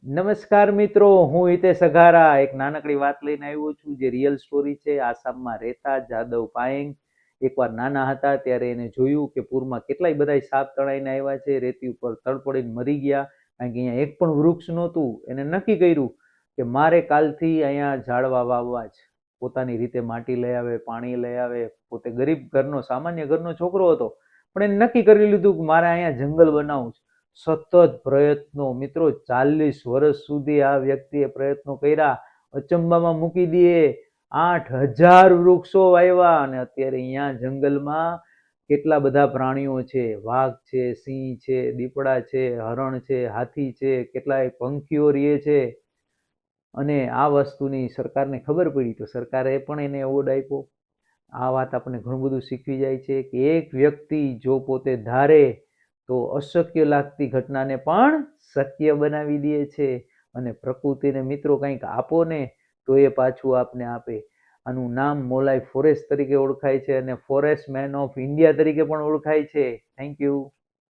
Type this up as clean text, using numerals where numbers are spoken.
નમસ્કાર મિત્રો, હું હિતેશ અઘારા એક નાનકડી વાત લઈને આવ્યો છું જે રિયલ સ્ટોરી છે. આસામમાં રહેતા જાદવ પાયેંગ એકવાર નાના હતા ત્યારે એને જોયું કે પૂરમાં કેટલાય બધા સાપ તણાઈને આવ્યા છે, રેતી ઉપર તડપડીને મરી ગયા, કારણ કે અહીંયા એક પણ વૃક્ષ નહોતું. એને નક્કી કર્યું કે મારે કાલથી અહીંયા ઝાડવા વાવવા જ. પોતાની રીતે માટી લઈ આવે, પાણી લઈ આવે. પોતે ગરીબ ઘરનો સામાન્ય ઘરનો છોકરો હતો, પણ એને નક્કી કરી લીધું કે મારે અહીંયા જંગલ બનાવવું છે. સતત પ્રયત્નો મિત્રો, 40 વર્ષ સુધી આ વ્યક્તિએ પ્રયત્નો કર્યા. અચંબામાં મૂકી દે, 8000 વૃક્ષો વાવ્યા અને અત્યારે અહીંયા જંગલમાં કેટલા બધા પ્રાણીઓ છે. વાઘ છે, સિંહ છે, દીપડા છે, હરણ છે, હાથી છે, કેટલાય પંખીઓ રહે છે. અને આ વસ્તુની સરકારને ખબર પડી તો સરકારે પણ એને એવોર્ડ આપ્યો. આ વાત આપણને ઘણું બધું શીખવી જાય છે કે એક વ્યક્તિ જો પોતે ધારે તો અશક્ય લાગતી ઘટનાને પણ શક્ય બનાવી દે છે. અને પ્રકૃતિને મિત્રો કંઈક આપો ને તો એ પાછું આપને આપે. આનું નામ મોલાય ફોરેસ્ટ તરીકે ઓળખાય છે અને ફોરેસ્ટ મેન ઓફ ઇન્ડિયા તરીકે પણ ઓળખાય છે. Thank you.